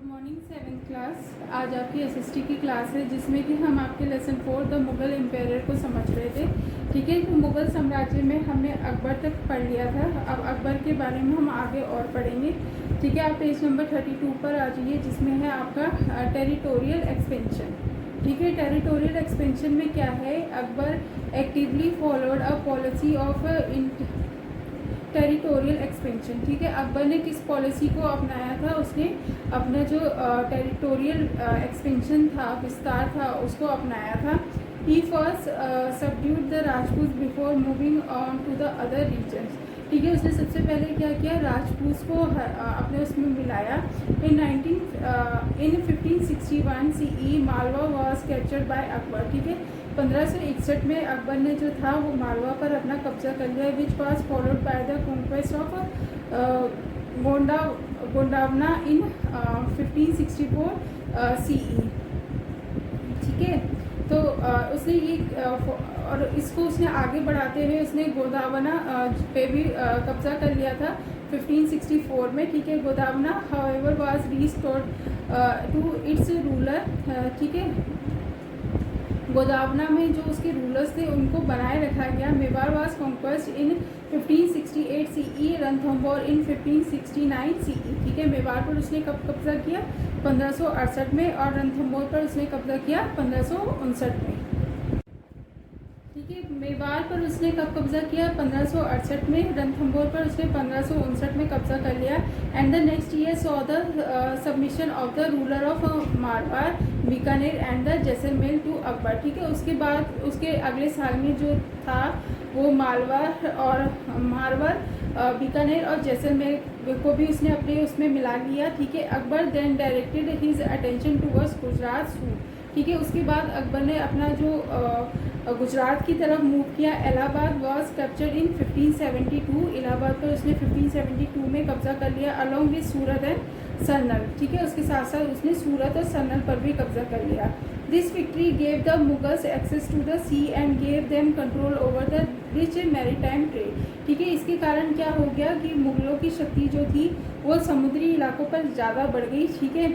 Morning 7th class. आज आपकी SST की क्लास है जिसमें कि हम आपके लेसन 4 द मुग़ल एम्पायर को समझ रहे थे। ठीक है, तो मुग़ल साम्राज्य में हमने अकबर तक पढ़ लिया था। अब अकबर के बारे में हम आगे और पढ़ेंगे। ठीक है, आप पेज नंबर 32 पर आ जाइए जिसमें है आपका टेरिटोरियल एक्सपेंशन। ठीक है, टेरिटोरियल एक्सपेंशन में क्या है, Akbar actively followed a policy of territorial expansion. ठीक है, अकबर ने किस पॉलिसी को अपनाया था, उसने अपना जो टेरिटोरियल एक्सपेंशन था, विस्तार था, उसको अपनाया था। He first subdued the Rajput before moving on to the other regions. ठीक है, उसने सबसे पहले क्या किया, राजपूत को अपने उसमें मिलाया। इन 1561 CE Malwa was captured by Akbar. ठीक है, 1561 में अकबर ने जो था वो मालवा पर अपना कब्जा कर लिया, which was followed by the conquest of Gondwana in 1564 CE। ठीक है, तो उसने ये और इसको उसने आगे बढ़ाते हुए उसने गोंडावना पे भी कब्जा कर लिया था 1564 में। ठीक है, Gondwana however was restored to its ruler. ठीक है, गोदावना में जो उसके रूलर्स थे उनको बनाए रखा गया। Mewar was conquest in 1568 CE, Ranthambore in 1569 CE। ठीक है, मेवाड़ पर उसने कब कब्जा किया, 1568 में, और रणथंभौर पर उसने कब्जा किया 1559 में। ठीक है, मेवाड़ पर उसने कब कब्जा किया, 1568 में, रणथंभौर पर उसने 1559 में कब्जा कर लिया। And the next year saw the submission of the ruler of Marwar, Bikaner and the Jaisalmer to Akbar. ठीक है, उसके बाद उसके अगले साल में जो था वो मारवाड़ और बीकानेर और जैसलमेर को भी उसने अपने उसमें मिला लिया। ठीक है, Akbar then directed his attention towards Gujarat suit. ठीक है, उसके बाद अकबर ने अपना जो गुजरात की तरफ मूव किया। Allahabad was captured in 1572। Allahabad पर उसने 1572 में कब्जा कर लिया, अलॉन्ग विद सूरत एंड सरनल। ठीक है, उसके साथ साथ उसने सूरत और सरनल पर भी कब्जा कर लिया। This victory gave the Mughals access to the sea and gave them control over the rich maritime trade. ठीक है, इसके कारण क्या हो गया कि मुगलों की शक्ति जो थी वो समुद्री इलाकों पर ज़्यादा बढ़ गई। ठीक है,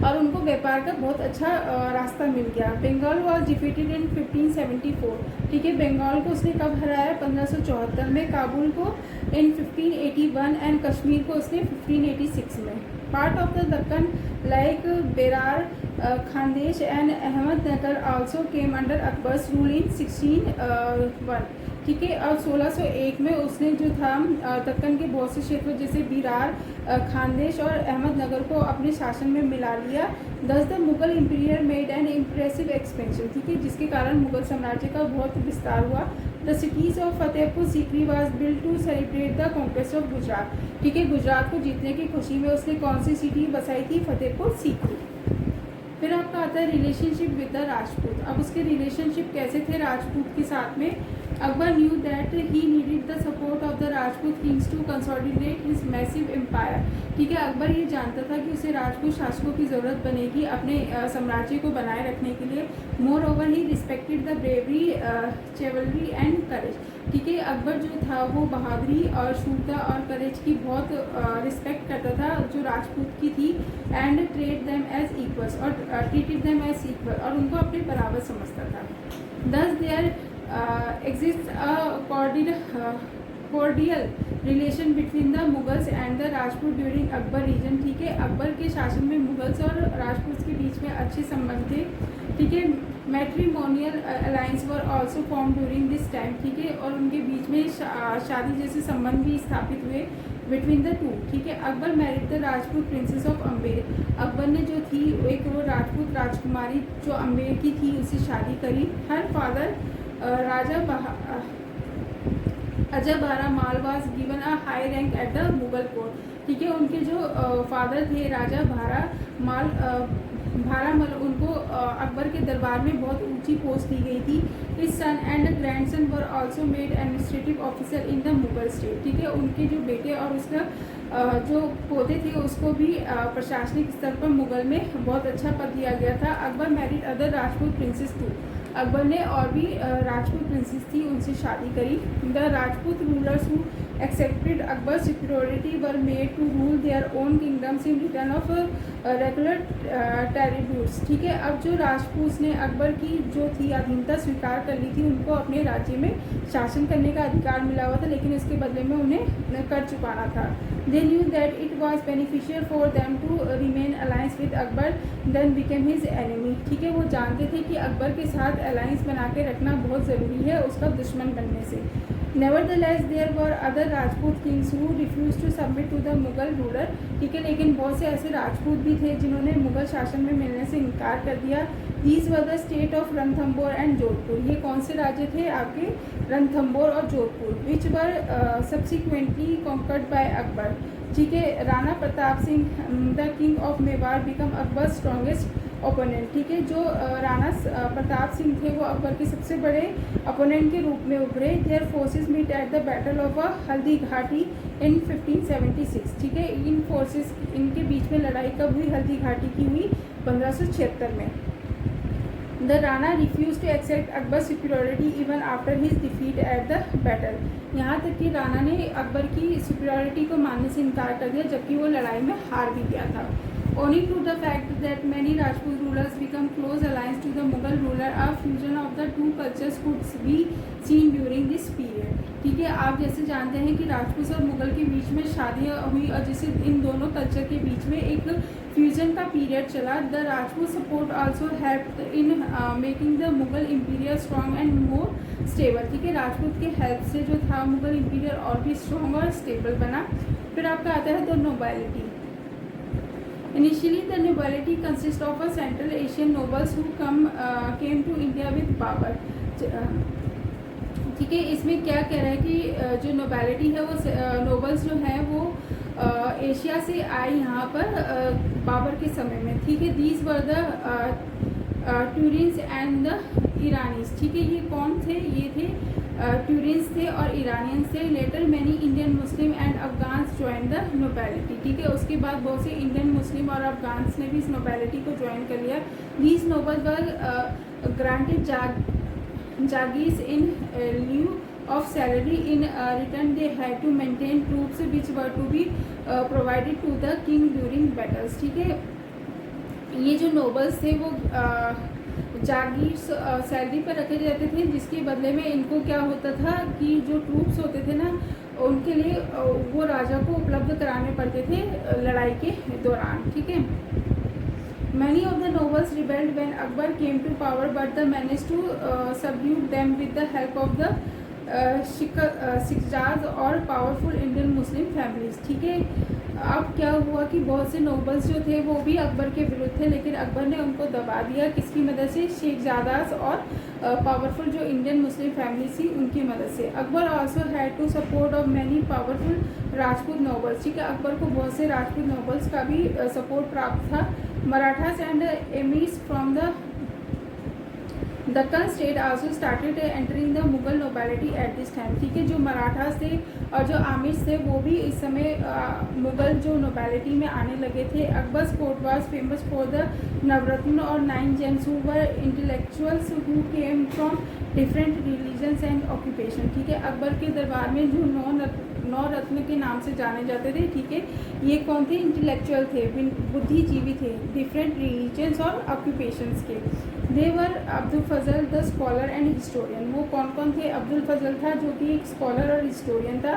और उनको व्यापार का बहुत अच्छा रास्ता मिल गया। Bengal was defeated in 1574। ठीक है, बंगाल को उसने कब हराया, 1574 में, काबुल को इन 1581 एंड कश्मीर को उसने 1586 में। Part of the Deccan like Berar, Khandesh and Ahmednagar also came under Akbar's rule in 1601। ठीक है, और 1601 में उसने जो था दक्कन के बहुत से क्षेत्रों जैसे बिरार, खानदेश और अहमदनगर को अपने शासन में मिला लिया। Thus the Mughal empire made an impressive expansion. ठीक है, जिसके कारण मुगल साम्राज्य का बहुत विस्तार हुआ। The cities of Fatehpur Sikri was build to celebrate the conquest of Gujarat. ठीक है, गुजरात को जीतने की खुशी में उसने कौन सी सिटी बसाई थी, फतेहपुर सीकरी। फिर आपका आता है रिलेशनशिप विद द राजपूत। अब उसके रिलेशनशिप कैसे थे राजपूत के साथ में। Akbar knew that he needed the support of the Rajput kings to consolidate his massive empire. ठीक है, अकबर ये जानता था कि उसे राजपूत शासकों की ज़रूरत बनेगी अपने साम्राज्य को बनाए रखने के लिए। Moreover he respected the bravery, chivalry and courage. ठीक है, अकबर जो था वो बहादुरी और शूरता और करेज की बहुत रिस्पेक्ट करता था जो राजपूत की थी। And treat them as equals, और ट्रीटेड देम एज इक्वल, और उनको अपने बराबर समझता था। Thus there exists a cordial relation between the Mughals and the Rajput during Akbar region। ठीक है, अकबर के शासन में मुगल्स और राजपूत के बीच में अच्छे संबंध थे। ठीक है, matrimonial alliance were also form during this time. ठीक है, और उनके बीच में शादी जैसे संबंध भी स्थापित हुए बिटवीन द टू। ठीक है, Akbar married the Rajput princess of Amber. Akbar ने जो थी एक वो राजपूत राजकुमारी जो अम्बेर की थी उससे शादी करी। हर फादर राजा अजय बारा माल was given a high rank at the Mughal court. ठीक है, उनके जो फादर थे राजा भारामल, उनको अकबर के दरबार में बहुत ऊंची पोस्ट दी गई थी। His son and grandson were also made administrative officer in the Mughal state. ठीक है, उनके जो बेटे और उसका जो पोते थे उसको भी प्रशासनिक स्तर पर मुगल में बहुत अच्छा पद दिया गया था। Akbar married other Rajput princesses too. Akbar ने और भी राजपूत प्रिंसेस थी उनसे शादी करी। The Rajput rulers who accepted Akbar's superiority were made to rule their own kingdoms in return of regular tributes। ठीक है, अब जो राजपूत ने अकबर की जो थी अधीनता स्वीकार कर ली थी, उनको अपने राज्य में शासन करने का अधिकार मिला हुआ था, लेकिन इसके बदले में उन्हें कर चुकाना था। They knew that it was beneficial for them to remain alliance with Akbar then became his enemy। ठीक है, वो जानते थे कि अकबर के साथ अलायंस बना के रखना बहुत ज़रूरी है उसका दुश्मन बनने से। Nevertheless, there were other Rajput kings who refused to submit to the Mughal ruler। ठीक है, लेकिन बहुत से ऐसे राजपूत भी थे जिन्होंने मुगल शासन में मिलने से इनकार कर दिया। These were the state of Ranthambore and Jodhpur. ये कौन से राज्य थे आपके? रणथंभौर और Jodhpur, which were subsequently conquered by Akbar. ठीक है, Rana Pratap Singh the king of Mewar become Akbar strongest opponent. ठीक है, जो राणा प्रताप सिंह थे वो अकबर के सबसे बड़े अपोनेंट के रूप में उभरे। Their forces meet at the battle of Haldi Ghati इन 1576। ठीक है, इन फोर्सेस इनके बीच में लड़ाई कब हुई? हल्दी घाटी की हुई 1576 में। The Rana refuse to accept Akbar superiority even after his defeat at the battle. यहाँ तक कि राणा ने अकबर की सुपीरियरिटी को मानने से इनकार कर दिया जबकि वो लड़ाई में हार भी गया था। Owing to the fact that many Rajput rulers become close allies to the Mughal ruler, a fusion of the two cultures could be seen during this period। ठीक है, आप जैसे जानते हैं कि राजपूत और मुगल के बीच में शादियाँ हुई और जैसे इन दोनों कल्चर के बीच में एक फ्यूजन का पीरियड चला। The Rajput support also helped in making the Mughal empire strong and more stable. ठीक है, राजपूत के हेल्प से जो था मुगल इम्पीरियर और भी स्ट्रॉन्ग और स्टेबल बना। फिर आपका आता है the nobility. Initially, the nobility consists of a Central Asian nobles who came to India with power। ठीक है, इसमें क्या कह रहा है कि जो नोबिलिटी है वो नोबल्स जो हैं वो एशिया से आए यहाँ पर बाबर के समय में। ठीक है, these were the Turanis and the Iranis. ठीक है, ये कौन थे? ये थे ट्यूरिन्स थे और ईरानियंस थे। Later many Indian Muslim and Afghans join the nobility. ठीक है, उसके बाद बहुत से इंडियन मुस्लिम और अफगान्स ने भी इस नोबिलिटी को ज्वाइन कर लिया। These nobles were granted jagirs in lieu of salary। in return they had to maintain troops which were to be provided to the king during battles। ठीक है, ये जो नोबल्स थे वो जागीर सैलरी पर रखे जाते थे जिसके बदले में इनको क्या होता था कि जो ट्रूप्स होते थे ना उनके लिए वो राजा को उपलब्ध कराने पड़ते थे लड़ाई के दौरान। ठीक है, Many of the nobles rebelled when Akbar came to power, but they managed to subdue them with the help of the शिकजाज और पावरफुल इंडियन मुस्लिम फैमिलीज। ठीक है, अब क्या हुआ कि बहुत से नोबल्स जो थे वो भी अकबर के विरुद्ध थे, लेकिन अकबर ने उनको दबा दिया। किसकी मदद से? शेखजादास और पावरफुल जो इंडियन मुस्लिम फैमिली थी उनकी मदद से। Akbar also had to support of many powerful Rajput nobles. ठीक है, अकबर को बहुत से राजपूत नोबल्स का भी सपोर्ट प्राप्त था। Marathas and emirs from the Deccan state also started entering the Mughal nobility at this time. ठीक है, जो मराठास थे और जो आमिर्स थे वो भी इस समय मुगल जो नोबिलिटी में आने लगे थे। Akbar's court was famous for the Navratna और 9 gems who were intellectuals who came from different religions and occupation. ठीक है, अकबर के दरबार में जो 9 रत्न के नाम से जाने जाते थे। ठीक है, ये कौन थे? इंटेलेक्चुअल थे, बुद्धिजीवी थे, डिफरेंट रिलीजन्स और ऑक्यूपेशंस के। दे वर अब्दुल फजल द स्कॉलर एंड हिस्टोरियन। वो कौन कौन थे? अब्दुल फजल था जो कि एक स्कॉलर और हिस्टोरियन था।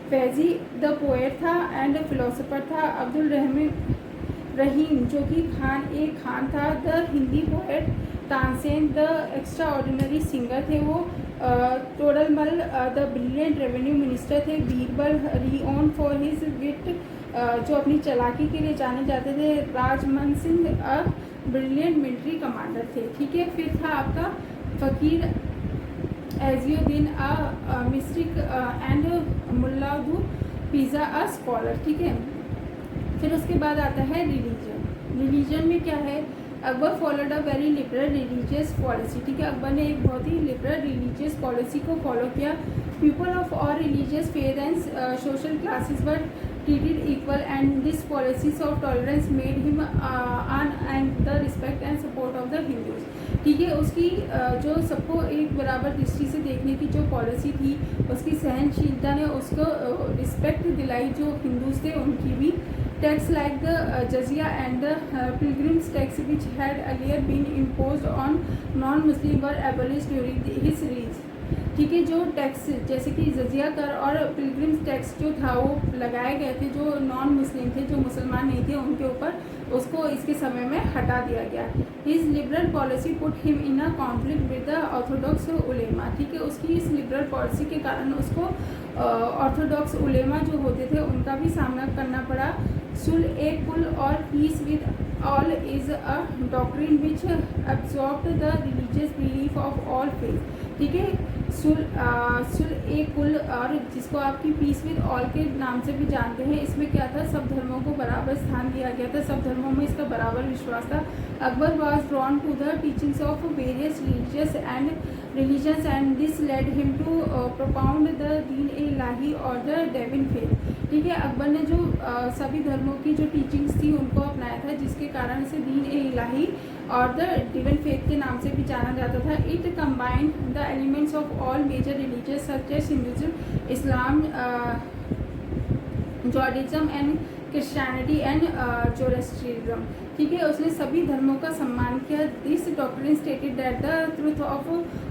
फैजी द पोएट था एंड फिलोसोफर था। अब्दुल रहीम जो कि खान था। The Hindi poet. Tansen the extraordinary singer थे वो। Todarmal the brilliant revenue minister थे। Birbal renowned for his wit जो अपनी चालाकी के लिए जाने जाते थे। Raja Man Singh brilliant military commander थे। ठीक है, फिर था आपका Fakir Aziuddin mystic and Mulla Do Piyaza a scholar. ठीक है, फिर उसके बाद आता है रिलीजन में क्या है? Akbar followed a very liberal religious policy. ठीक है, अकबर ने एक बहुत ही लिबरल रिलीजियस पॉलिसी को फॉलो किया। People of all religious faith and social classes were treated equal, and this policies of tolerance made him earn and the respect and support of the Hindus. ठीक है, उसकी जो सबको एक बराबर दृष्टि से देखने की जो पॉलिसी थी, उसकी सहनशीलता ने उसको रिस्पेक्ट दिलाई जो हिंदूज थे उनकी भी. Tax like the jizya and the pilgrims tax which had earlier been imposed on non-Muslim were abolished during his reign. ठीक है, जो टैक्स जैसे कि जजिया कर और पिलग्रिम्स टैक्स जो था वो लगाए गए थे जो नॉन मुस्लिम थे, जो मुसलमान नहीं थे, उनके ऊपर, उसको इसके समय में हटा दिया गया. His liberal policy put him in a conflict with the orthodox ulema. ठीक है, उसकी इस लिबरल पॉलिसी के कारण उसको ऑर्थोडॉक्स उलेमा जो होते थे उनका भी सामना करना पड़ा. सुल ए कुल और peace with all is a doctrine which absorbed the religious belief of all faith. ठीक है, सुल ए कुल और जिसको आपकी पीस विद ऑल के नाम से भी जानते हैं, इसमें क्या था, सब धर्मों को बराबर स्थान दिया गया था, सब धर्मों में इसका बराबर विश्वास था. Akbar was drawn to the teachings of various religions and this led him to propound the Din e इलाही और द डेविन फेथ. ठीक है, अकबर ने जो सभी धर्मों की जो टीचिंग्स थी उनको अपनाया था, जिसके कारण से दीन ए इलाही और द डिवन फेथ के नाम से भी जाना जाता था. It combined the elements of all major religious such as Hinduism, Islam, जॉर्डिज्म एंड क्रिश्चियनिटी एंड जोरोस्ट्रिज्म. ठीक है, उसने सभी धर्मों का सम्मान किया. This doctrine stated that the truth of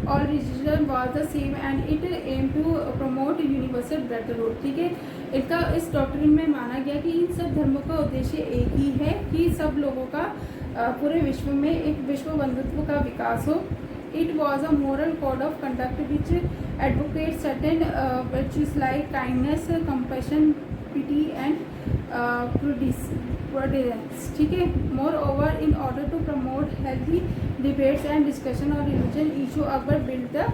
all religion was the same and it aim to promote universal brotherhood. ठीक है, इसका इस डॉक्ट्रिन में माना गया कि इन सब धर्मों का उद्देश्य एक ही है कि सब लोगों का पूरे विश्व में एक विश्व बंधुत्व का विकास हो. It was a moral code of conduct which advocate certain virtues like kindness, compassion, pity and prudence. ठीक है, moreover in order to promote healthy debates and discussion और religion issue, Akbar build the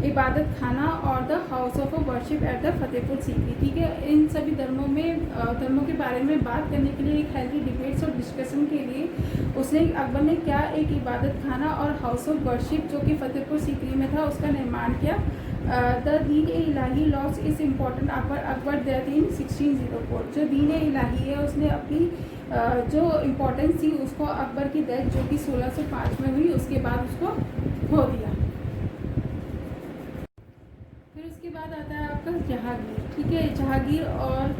Ibadat Khana और the house of worship at the Fatehpur Sikri. ठीक है, इन सभी धर्मों के बारे में बात करने के लिए, एक हेल्थी डिबेट्स और डिस्कशन के लिए उसने अकबर ने क्या, एक इबादत खाना और हाउस ऑफ वर्शिप जो कि फतेहपुर सीकरी में था उसका निर्माण किया. The Din e Ilahi lost its importance Akbar death in 1604. जो दीन ए इलाही है उसने अपनी जो इम्पोर्टेंस थी उसको अकबर की डेथ जो कि 1605 में हुई उसके बाद उसको खो दिया. फिर उसके बाद आता है आपका जहांगीर. ठीक है, जहांगीर और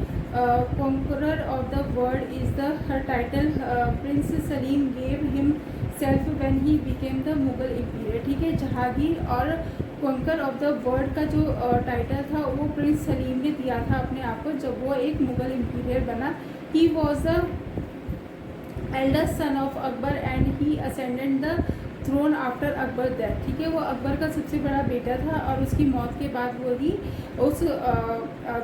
conqueror of the world is the her title prince Salim gave himself when he became the Mughal empire. ठीक है, जहांगीर और कॉन्कर ऑफ द वर्ल्ड का जो टाइटल था वो प्रिंस सलीम ने दिया था अपने आप को जब वो एक मुगल एम्पायर बना. He was the eldest son of Akbar and he ascended the throne after Akbar death. ठीक है, वो अकबर का सबसे बड़ा बेटा था और उसकी मौत के बाद वो ही उस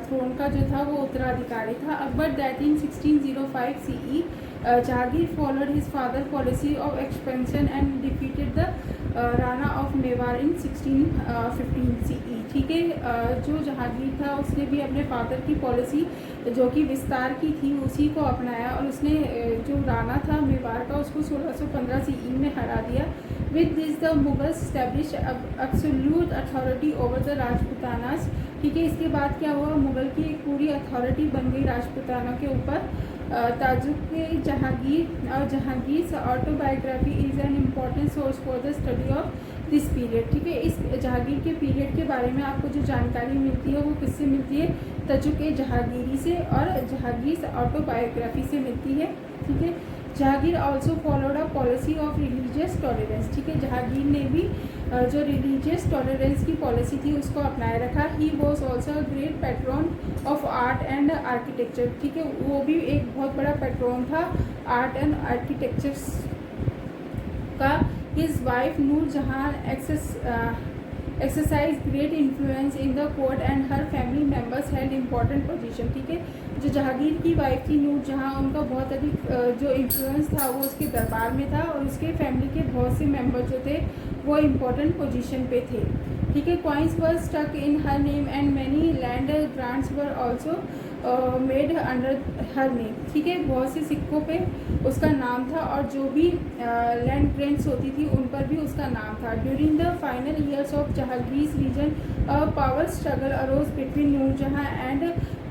थ्रोन का जो था वो उत्तराधिकारी था. Akbar death in 1605 CE. Jahangir followed his father policy of expansion and defeated the Rana of Mewar in 1615 CE. ठीक है, जो जहांगीर था उसने भी अपने फादर की पॉलिसी जो कि विस्तार की थी उसी को अपनाया और उसने जो राणा था मेवाड़ का उसको 1615 CE में हरा दिया. With this the Mughals establish absolute authority over the Rajputanas. ठीक है, इसके बाद क्या हुआ, मुगल की एक पूरी अथॉरिटी बन गई राजपूताना के ऊपर. ताजुक जहांगीर और Jahangir autobiography is an important source for the study of this period. ठीक है, इस जहांगीर के पीरियड के बारे में आपको जो जानकारी मिलती है वो किससे मिलती है, ताजुक जहांगीरी से और जहांगीर ऑटोबायोग्राफी से मिलती है. ठीक है, Jahangir also followed a policy of religious tolerance. ठीक है, जहांगीर ने भी जो रिलीजियस टॉलरेंस की पॉलिसी थी उसको अपनाए रखा. ही was also a great patron of art and architecture. ठीक है, वो भी एक बहुत बड़ा पैट्रॉन था आर्ट एंड आर्किटेक्चर्स का. हिज वाइफ नूर जहां exercise great influence in the court and her family members held important position. ठीक है, जो जहांगीर की वाइफ थी नूर जहां, उनका बहुत अधिक जो इन्फ्लुएंस था वो उसके दरबार में था और उसके फैमिली के बहुत से मेंबर जो थे वो इम्पोर्टेंट पोजीशन पे थे. ठीक है, coins were stuck in her name and many land grants were also made under her name. ठीक है, बहुत से सिक्कों पे उसका नाम था और जो भी लैंड ग्रांट्स होती थी उन पर भी उसका नाम था. During the final years of Jahangir's reign power struggle arose between Nur Jahan and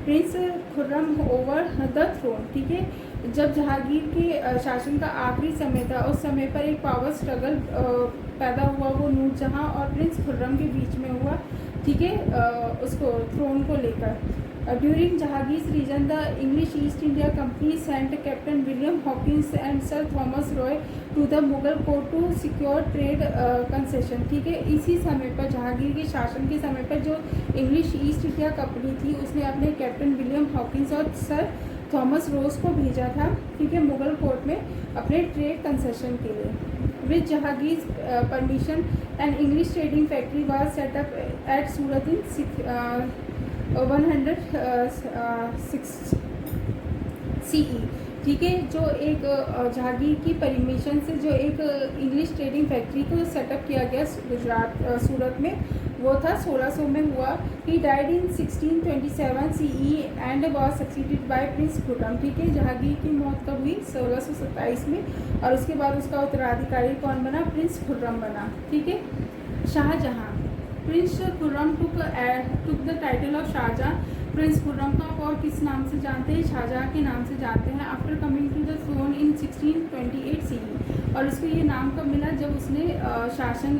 prince Khurram over the throne. ठीक है, जब जहांगीर के शासन का आखिरी समय था उस समय पर एक पावर स्ट्रगल पैदा हुआ, वो नूरजहां और प्रिंस खुर्रम के बीच में हुआ। ठीक है, उसको थ्रोन को लेकर। During Jahangir's reign the English East India Company sent captain William Hawkins and sir Thomas Roe to the Mughal court to secure trade concession. ठीक है, इसी समय पर जहांगीर के शासन के समय पर जो इंग्लिश ईस्ट इंडिया कंपनी थी उसने अपने कैप्टन विलियम हॉकिंस और सर थॉमस रोज को भेजा था। ठीक है, मुगल कोर्ट में अपने ट्रेड कंसेशन के लिए। With Jahangir's permission and English trading factory was set up at Surat in 106 CE। ठीक है, जो एक जहांगीर की परमिशन से जो एक इंग्लिश ट्रेडिंग फैक्ट्री को सेटअप किया गया सूरत में, वो था 1600 में हुआ। He died in 1627 CE and was succeeded by Prince Khurram. ठीक है, जहांगीर की मौत कब हुई? 1627 में, और उसके बाद उसका उत्तराधिकारी कौन बना? प्रिंस खुर्रम बना। ठीक है, Shahjahan. Prince Khurram took the title of Shahjahan. Prince Khurram को आप और किस नाम से जानते हैं? शाहजहां के नाम से जानते हैं। After coming to the throne in 1628 CE। और उसको ये नाम कब मिला? जब उसने शासन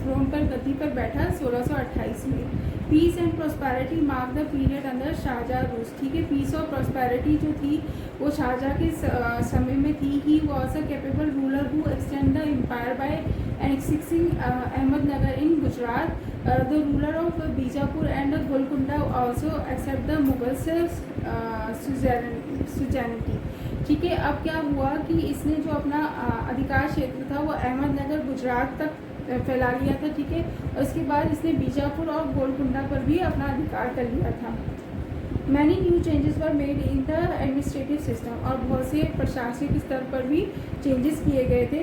थ्रोन पर गद्दी पर बैठा 1628 में। Peace and prosperity mark the period under Shahjahan rules. ठीक है, पीस और प्रॉस्पेरिटी जो थी वो शाहजहां के समय में थी। He was a capable ruler who extend the empire by annexing Ahmadnagar in Gujarat. The ruler of Bijapur and Golconda also accept the Mughals suzerainty। ठीक है, अब क्या हुआ कि इसने जो अपना अधिकार क्षेत्र था वो अहमदनगर गुजरात तक फैला लिया था। ठीक है, और उसके बाद इसने बीजापुर और गोलकुंडा पर भी अपना अधिकार कर लिया था। Many new changes were made in the administrative system. और बहुत से प्रशासनिक स्तर पर भी चेंजेस किए गए थे।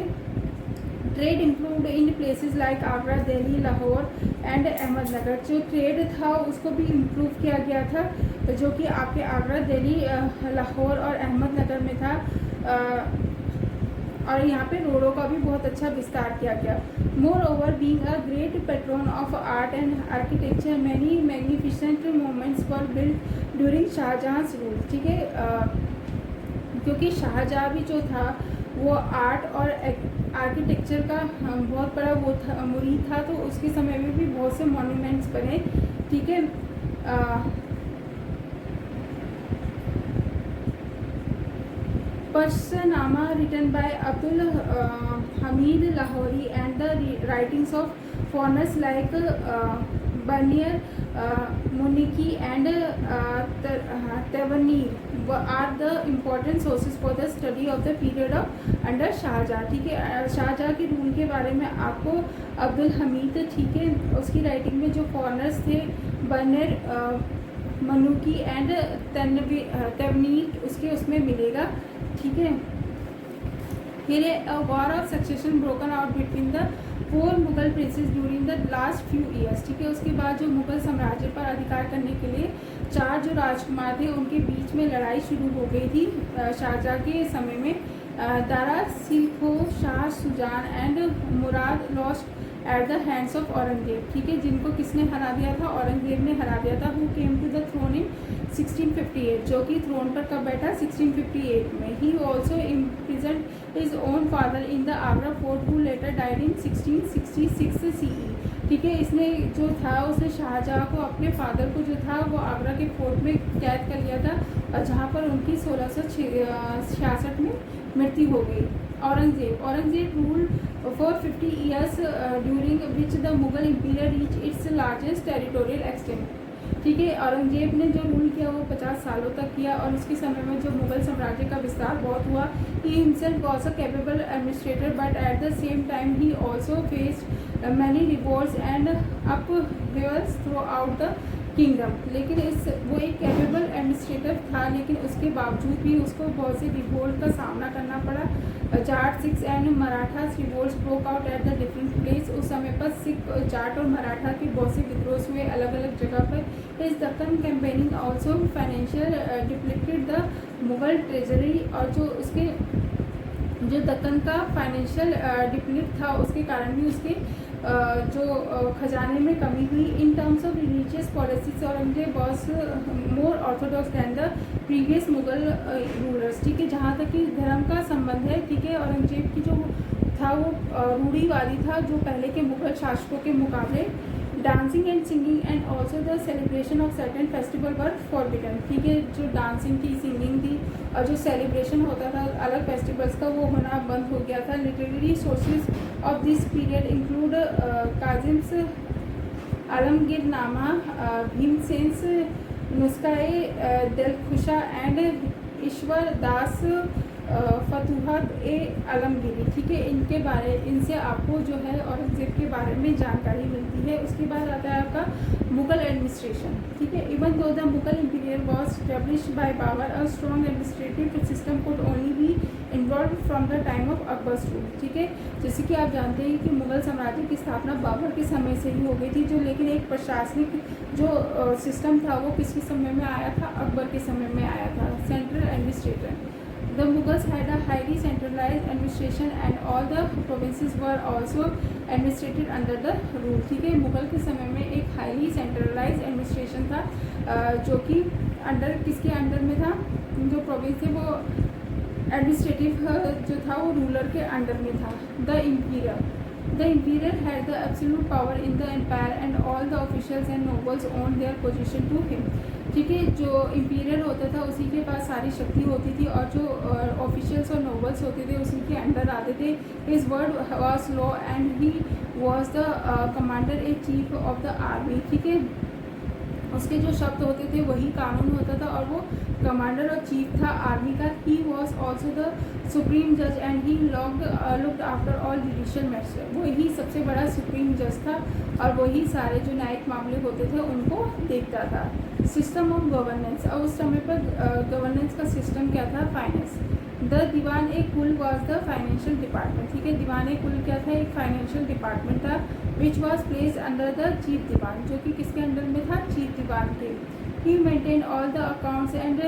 Trade improved in places like Agra, Delhi, Lahore and Ahmednagar. जो ट्रेड था उसको भी इम्प्रूव किया गया था, जो कि आपके आगरा, दिल्ली, लाहौर और अहमदनगर में था। और यहाँ पे रोडों का भी बहुत अच्छा विस्तार किया गया। Moreover being a great patron of art and architecture many magnificent moments were build during Shahjahan rule. ठीक है, क्योंकि शाहजहां भी जो था वो आर्ट और आर्किटेक्चर का बहुत बड़ा वो था, मुरीद था, तो उसके समय में भी बहुत से मॉन्यूमेंट्स बने। ठीक है, Padshahnama written by Abdul Hamid Lahori and the writings of foreigners like Bernier, Manucci and Tavernier are the important sources for the study of the period of under Shah Jahan. ठीक है, शाहजहां के रूल के बारे में आपको अब्दुल हमीद, ठीक है, उसकी राइटिंग में जो फॉरनर्स थे बर्नियर, मनुकी एंड तवनीर, उसके उसमें मिलेगा। ठीक है, फिर war of succession broken out between the 4 Mughal princess during the last few years. ठीक है, उसके बाद जो मुगल साम्राज्य पर अधिकार करने के लिए 4 जो राजकुमार थे उनके बीच में लड़ाई शुरू हो गई थी शाहजहां के समय में। Dara Shikoh, Shah Shuja and Murad lost at the hands of Aurangzeb. ठीक है, जिनको किसने हरा दिया था? औरंगजेब ने हरा दिया था। Who came to the throne in 1658, जो कि थ्रोन पर कब बैठा? 1658 में। He also imprisoned his own father in the Agra fort, who later died in 1666 CE। ठीक है, इसने जो था उसने शाहजहां को, अपने फादर को जो था वो आगरा के फोर्ट में कैद कर लिया था, और जहाँ पर उनकी 1666 में मृत्यु हो गई। Aurangzeb rule for 50 years during which the Mughal empire reach its largest territorial extent. ठीक है, औरंगजेब ने जो रूल किया वो 50 सालों तक किया, और उसके समय में जो मुगल साम्राज्य का विस्तार बहुत हुआ। He himself was a capable administrator, but at the same time he also faced many revolts and upheavals throughout the kingdom. लेकिन वो एक कैपेबल एडमिनिस्ट्रेटर था, लेकिन उसके बावजूद भी उसको बहुत से रिवोल्ट का सामना करना पड़ा। Jat, Sikhs and Marathas revolts broke out at the different place. उस समय पर सिख, जाट और मराठा के बहुत से विद्रोह हुए अलग अलग जगह पर। इस Deccan campaigning also financial depleted the Mughal treasury. और जो उसके जो दक्कन का फाइनेंशियल डिप्लीट था उसके कारण भी उसके जो खजाने में कमी हुई। In terms of religious policies Aurangzeb was more orthodox than the previous Mughal rulers, ठीक है। जहाँ तक कि धर्म का संबंध है, ठीक है, औरंगजेब की जो था वो रूढ़िवादी था जो पहले के मुगल शासकों के मुकाबले। Dancing and singing and also the celebration of certain festival were forbidden, ठीक है। जो डांसिंग थी, सिंगिंग थी और जो सेलिब्रेशन होता था अलग फेस्टिवल्स का, वो होना बंद हो गया था। Literary sources of this period include Kazim's Alamgirnama, Bhimsen's Nuskha-i Dilkusha and Ishwar Das Futuhat e Alamgiri, ठीक है। इनसे आपको जो है औरंगजेब के बारे में जानकारी मिलती है। उसके बाद आता है आपका मुगल एडमिनिस्ट्रेशन, ठीक है। Even though the Mughal empire was established by Babur, a strong administrative system could only be involve from the time of Akbar's rule, ठीक है। जैसे कि आप जानते हैं कि मुगल साम्राज्य की स्थापना बाबर के समय से ही हो गई थी, जो लेकिन एक प्रशासनिक जो सिस्टम था वो किसके समय में आया था, अकबर के समय में आया था, central administrator. The Mughals had a highly centralized administration and all the provinces were also administrated under the rule, ठीक है। मुगल के समय में एक हाईली सेंट्रलाइज एडमिनिस्ट्रेशन था जो कि अंडर किसके अंडर में था, जो प्रोविंस थे वो एडमिनिस्ट्रेटिव जो था वो रूलर के अंडर में था। The emperor had the absolute power in the empire and all the officials and nobles owned their position to him, ठीक है। जो इंपीरियर होता था उसी के पास सारी शक्ति होती थी और जो ऑफिशियल्स और नोबल्स होते थे उसी के अंडर आते थे। His word was law and he was the commander a chief of the army, ठीक है। उसके जो शब्द होते थे वही कानून होता था और वो कमांडर और चीफ था आर्मी का। He was also the supreme जज and he looked after all judicial matters, वही सबसे बड़ा सुप्रीम जज था और वही सारे जो न्यायिक मामले होते थे उनको देखता था। सिस्टम ऑफ गवर्नेंस, और उस समय पर गवर्नेंस का सिस्टम क्या था, फाइनेंस। द दीवान ए कुल वॉज द फाइनेंशियल डिपार्टमेंट, ठीक है। दीवान ए कुल क्या था, एक फाइनेंशियल डिपार्टमेंट था which was place under the chief diwan, जो कि किसके अंडर में था, चीफ दीवान के। He maintain all the accounts and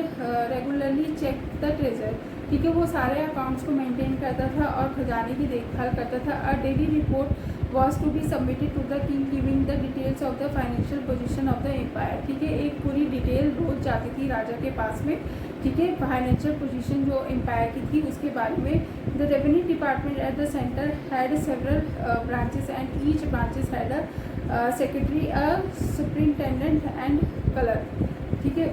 regularly check the treasure, ठीक है। वो सारे अकाउंट्स को मेंटेन करता था और खजाने की देखभाल करता था। अ daily report was to be submitted to the king giving the details of the financial position of the empire, ठीक है। एक पूरी डिटेल रोज जाती थी राजा के पास में, ठीक है, फाइनेंशियल पोजीशन जो एम्पायर की थी उसके बारे में। The revenue department at the centre had several branches and each branches had a secretary, a superintendent and colour, ठीक है।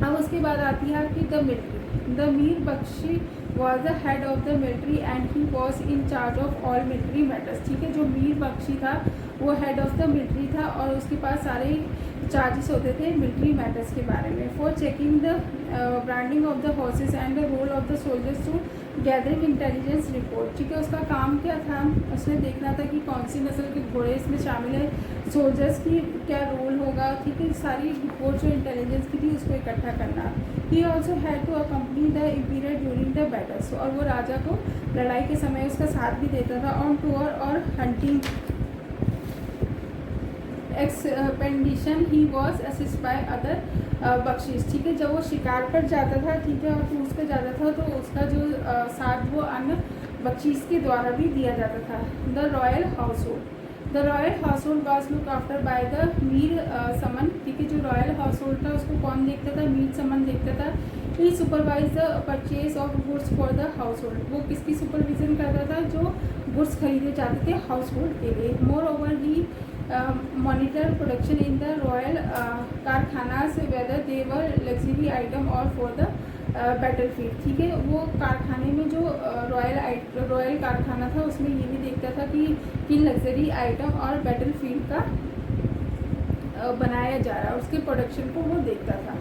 अब उसके बाद आती है आपकी the military. The Mir Bakhshi was the head of the military and he was in charge of all military matters, ठीक है। जो मीर बख्शी था वो हेड ऑफ द मिलिट्री था और उसके पास सारे चार्जेस होते थे मिलिट्री मैटर्स के बारे में। For checking the branding of the horses and the role of the soldiers to gathering intelligence report, ठीक है। उसका काम क्या था, उसने देखना था कि कौन सी नस्ल के घोड़े इसमें शामिल है, सोल्जर्स की क्या रोल होगा, ठीक है। सारी रिपोर्ट जो इंटेलिजेंस की थी उसको इकट्ठा करना। He also had to accompany the emperor during the battles, और वो राजा को लड़ाई के समय उसका साथ भी देता था। ऑन टूर और hunting expedition he was assist by other bakhshis, ठीक है। जब वो शिकार पर जाता था, ठीक है, और क्रूज पर जाता था तो उसका जो साथ वो अन्य बख्शीश के द्वारा भी दिया जाता था। The royal household, the royal household was look after by the Mir Saman, ठीक है। जो रॉयल हाउस होल्ड था उसको कौन देखता था, मीर समन देखता था। He supervise the purchase of goods for the household, वो किसकी सुपरविजन करता था, जो गुड्स खरीदे जाते थे हाउस होल्ड के लिए। Moreover he monitor production in the royal karkhanas whether they were luxury item और फॉर द बैटल फील्ड, ठीक है। वो कारखाने में जो रॉयल कारखाना था उसमें ये भी देखता था कि किन लग्जरी आइटम और बैटल फील्ड का बनाया जा रहा है, उसके प्रोडक्शन को वो देखता था।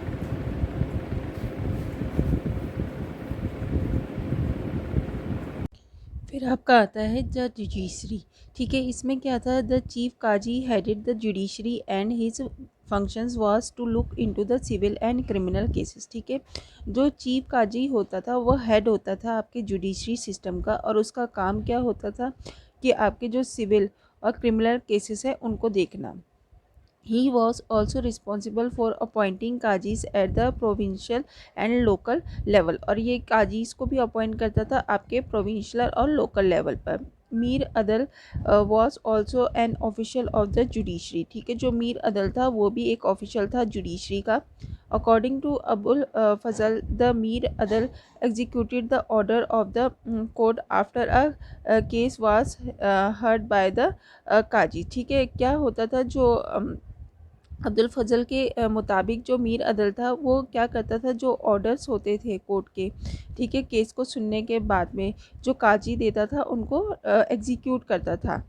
फिर आपका आता है द जुडिशरी, ठीक है। इसमें क्या था, the chief qazi headed the judiciary and his functions was to look into the civil and criminal cases, ठीक है। जो चीफ काजी होता था वो हेड होता था आपके जुडिशरी सिस्टम का और उसका काम क्या होता था कि आपके जो सिविल और क्रिमिनल केसेस है उनको देखना। He was also responsible for appointing काजीज at the provincial and local level, और ये काजीज को भी अपॉइंट करता था आपके प्रोविंशियल और लोकल लेवल पर। मीर अदल was also an official of the judiciary. ठीक है, जो मीर अदल था वो भी एक ऑफिशियल था जुडिशरी का। According to Abul Fazal, the Mir Adal executed the order of the court after a case was heard by the Qazi. ठीक है, क्या होता था, जो अब्दुल फजल के मुताबिक जो मीर अदल था वो क्या करता था, जो ऑर्डर्स होते थे कोर्ट के, ठीक है, केस को सुनने के बाद में जो काजी देता था उनको एग्जीक्यूट करता था।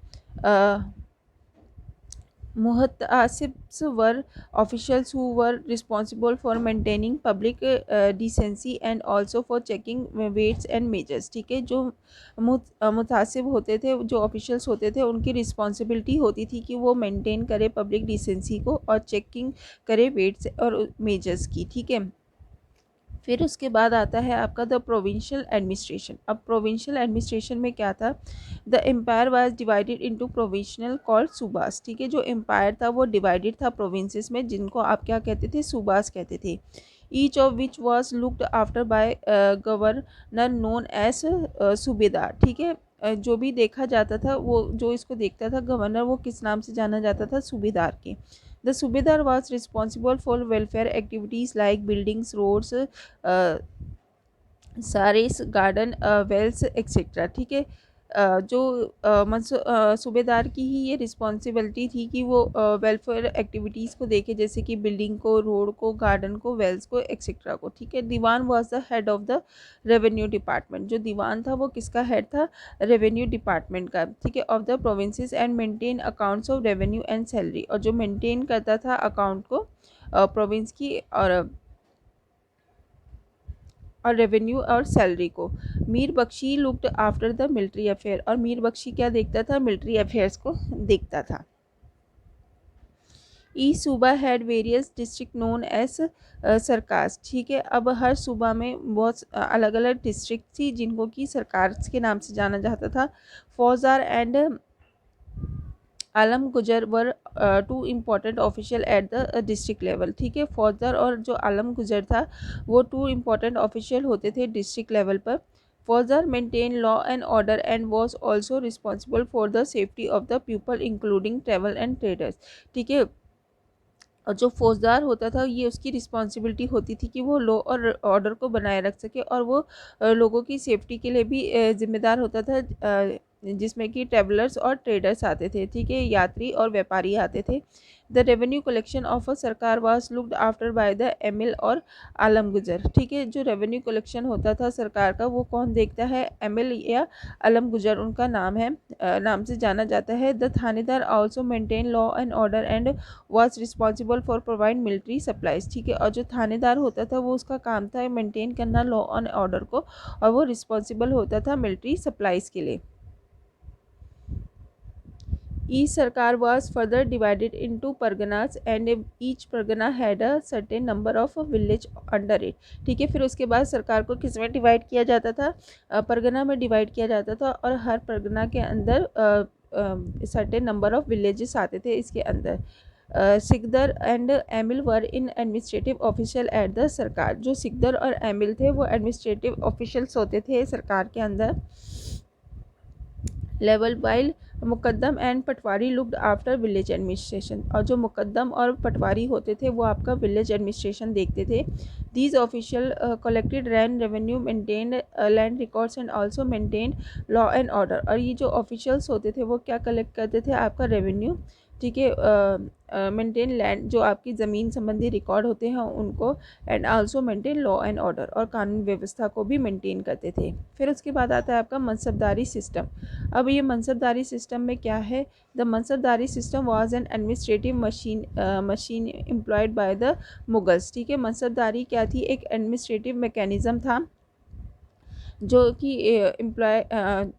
Muhtasibs were officials who were responsible for maintaining public decency and also for checking weights and measures। ठीक है, जो मुतासिब होते थे, जो ऑफिशियल्स होते थे, उनकी रिस्पॉन्सिबिलिटी होती थी कि वो मेंटेन करे पब्लिक डिसेंसी को और चेकिंग करे वेट्स और मेजर्स की। ठीक है, फिर उसके बाद आता है आपका द प्रोविंशियल एडमिनिस्ट्रेशन। अब प्रोविंशियल एडमिनिस्ट्रेशन में क्या था, the empire was divided into provincial called subahs. ठीक है, जो एम्पायर था वो डिवाइडेड था प्रोविंसेस में, जिनको आप क्या कहते थे, सूबास कहते थे। Each of which was looked after by governor known as subedar. ठीक है, जो भी देखा जाता था, वो जो इसको देखता था गवर्नर, वो किस नाम से जाना जाता था, सूबेदार के। The Subedar was responsible for welfare activities like buildings, roads, sarais garden, wells etcetera. ठीक है, जो सूबेदार की ही ये रिस्पॉन्सिबिलिटी थी कि वो वेलफेयर एक्टिविटीज़ को देखे, जैसे कि बिल्डिंग को, रोड को, गार्डन को, वेल्स को एक्सेट्रा को। ठीक है, Diwan was the head of the revenue department. जो दीवान था वो किसका हेड था, रेवेन्यू डिपार्टमेंट का। ठीक है, of the provinces and maintain accounts of revenue and salary, और जो मेंटेन करता था अकाउंट को प्रोविंस की और रेवेन्यू और सैलरी को। Mir Bakhshi looked after the military affair, और मीर बख्शी क्या देखता था, मिलिट्री अफेयर्स को देखता था। ई suba had various district known as sarkars. ठीक है, अब हर सूबा में बहुत अलग अलग डिस्ट्रिक्ट थी जिनको कि सरकार्स के नाम से जाना जाता था। फौजदार and Amalguzar were two important official at the district level. ठीक है, फौजदार और जो आलम गुजर था वो टू इम्पॉर्टेंट ऑफिशियल होते थे डिस्ट्रिक्ट लेवल पर। फौजदार maintain law and order and was also responsible for the safety of the people including travel and traders. ठीक है, और जो फौजदार होता था ये उसकी रिस्पॉन्सिबिलिटी होती थी कि वो लॉ और ऑर्डर को बनाए रख सके, और वो लोगों की सेफ्टी के लिए भी जिम्मेदार होता था, जिसमें कि ट्रेवलर्स और ट्रेडर्स आते थे। ठीक है, यात्री और व्यापारी आते थे। The revenue collection of a sarkar was looked after by the Amil और आलम गुजर। ठीक है, जो रेवेन्यू कलेक्शन होता था सरकार का वो कौन देखता है, एमिल या आलम गुजर उनका नाम है, नाम से जाना जाता है। द थानेदार also maintain law and order and was responsible for provide military supplies. ठीक है, और जो थानेदार होता था वो उसका काम था मेंटेन करना लॉ एंड ऑर्डर को, और वो रिस्पॉन्सिबल होता था मिलिट्री सप्लाईज के लिए। Each Sarkar was further divided into parganas and each pargana had a certain number of village under it। ठीक है, फिर उसके बाद सरकार को किस में डिवाइड किया जाता था, परगना में डिवाइड किया जाता था, और हर परगना के अंदर सर्टेन नंबर ऑफ विलेजेस आते थे इसके अंदर। Sikdar and Amil were in administrative official at the sarkar. जो सिकदर और एमिल थे वो एडमिनिस्ट्रेटिव ऑफिशियल्स होते थे सरकार के अंदर। Level while Muqaddam and Patwari looked after village administration, और जो मुकद्दम और पटवारी होते थे वो आपका विलेज एडमिनिस्ट्रेशन देखते थे। These official collected ran revenue, maintained land records and also maintained law and order. और ये जो ऑफिशियल्स होते थे वो क्या कलेक्ट करते थे, आपका रेवेन्यू, ठीक है, मेंटेन लैंड, जो आपकी ज़मीन संबंधी रिकॉर्ड होते हैं उनको, and also maintain law and order, और कानून व्यवस्था को भी मेंटेन करते थे। फिर उसके बाद आता है आपका मनसबदारी सिस्टम। अब ये मनसबदारी सिस्टम में क्या है, the मनसबदारी system was an administrative machine employed by the Mughals. ठीक है, मनसबदारी क्या थी, एक एडमिनिस्ट्रेटिव मैकेनिज़्म था जो कि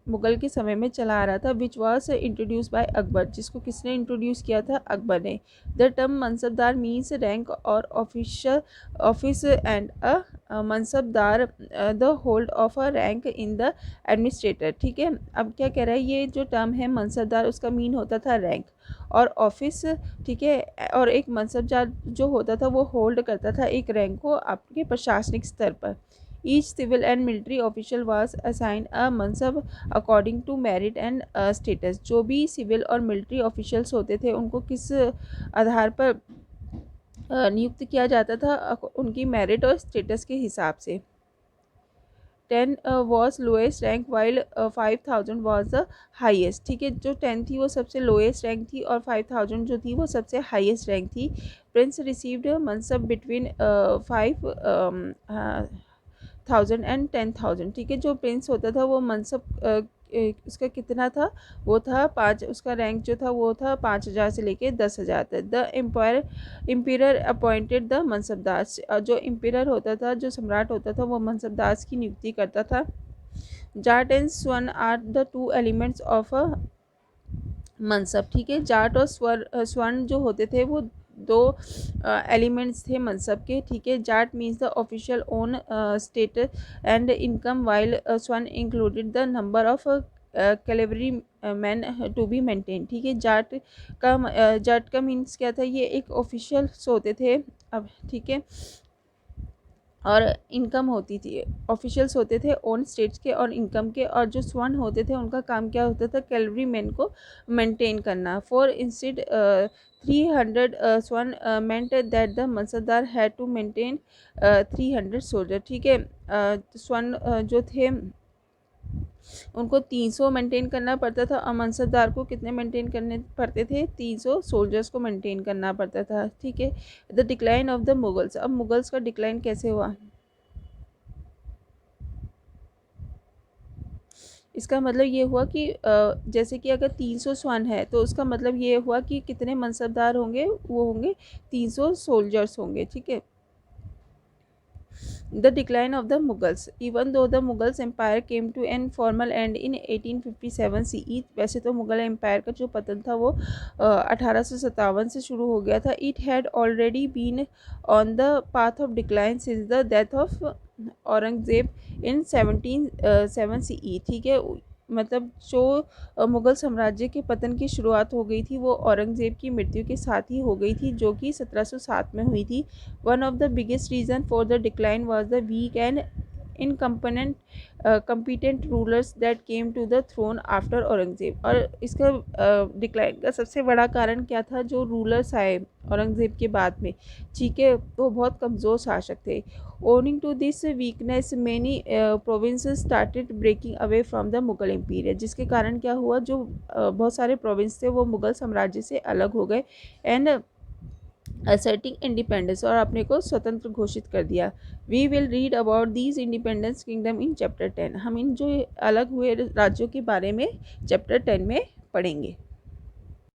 मुग़ल के समय में चला आ रहा था, which was introduce by Akbar, जिसको किसने इंट्रोड्यूस किया था, अकबर ने। The term mansabdar means rank और office and a mansabdar the hold of a rank in the administrator. ठीक है, अब क्या कह रहा है, ये जो टर्म है मनसबदार उसका मीन होता था रैंक और ऑफिस। ठीक है, और एक मनसबदार जो होता था वो होल्ड करता था एक रैंक को आपके प्रशासनिक स्तर पर। Each civil and military official was assigned a mansab according to merit and status. जो भी सिविल और मिलिट्री ऑफिशियल्स होते थे उनको किस आधार पर नियुक्त किया जाता था, उनकी मेरिट और स्टेटस के हिसाब से. 10 was lowest rank while 5000 was the highest. ठीक है, जो 10 थी वो सबसे लोएस्ट रैंक थी और 5000 जो थी वो सबसे हाईएस्ट रैंक थी. Prince received mansab between 5000 and 10,000. ठीक है, जो प्रिंस होता था वो मनसब उसका कितना था, वो था 5. उसका रैंक जो था वो था 5000 से लेके 10,000 तक. The empire appointed the mansabdars. जो एम्पायर होता था, जो सम्राट होता था, वो मनसबदास की नियुक्ति करता था. Zat and sawar are the 2 elements of a mansab. ठीक है, जाट और स्वर्ण जो होते थे वो 2 एलिमेंट्स थे मनसब के. ठीक है, zat means the official own state and income while sawar included the number of cavalry man to be maintain. ठीक है, जाट का मीन्स क्या था, ये एक ऑफिशियल्स होते थे. अब ठीक है, और इनकम होती थी, ऑफिशियल्स होते थे ओन स्टेट्स के और इनकम के. और जो स्वर्ण होते थे उनका काम क्या होता था, कैलरी मैन को मेंटेन करना. फॉर इंस्टेड 300 स्वर्ण meant that the mansabdar had to maintain 300 soldier. ठीक है, स्वर्ण जो थे उनको 300 मेंटेन करना पड़ता था और मनसबदार को कितने मेंटेन करने पड़ते थे, 300 सोल्जर्स को मेंटेन करना पड़ता था. ठीक है, the decline of the Mughals. अब मुगल्स का डिक्लाइन कैसे हुआ, इसका मतलब ये हुआ कि जैसे कि अगर 300 स्वर्ण है तो उसका मतलब ये हुआ कि कितने मनसबदार होंगे, वो होंगे 300 सोल्जर्स होंगे. ठीक है, The decline of the Mughals. Even though the Mughals empire came to an formal end in 1857 CE, वैसे तो मुगल एम्पायर का जो पतन था वो 1857 से शुरू हो गया था. It had already been on the path of decline since the death of Aurangzeb in 1707 CE. ठीक है, मतलब जो मुग़ल साम्राज्य के पतन की शुरुआत हो गई थी वो औरंगज़ेब की मृत्यु के साथ ही हो गई थी, जो कि 1707 में हुई थी. One of the biggest reason for the decline was the weak and incompetent competent rulers that came to the throne after Aurangzeb. और इसका डिक्लाइन का सबसे बड़ा कारण क्या था, जो रूलर्स आए औरंगज़ेब के बाद में, ठीक है, वो बहुत कमज़ोर शासक थे. Owing to this weakness, many provinces started breaking away from the Mughal empire. जिसके कारण क्या हुआ, जो बहुत सारे प्रोविंस थे वो मुग़ल साम्राज्य से अलग हो गए एंड असर्टिंग इंडिपेंडेंस, और अपने को स्वतंत्र घोषित कर दिया. We will read about these independence kingdom in chapter 10. हम इन जो अलग हुए राज्यों के बारे में चैप्टर 10 में पढ़ेंगे.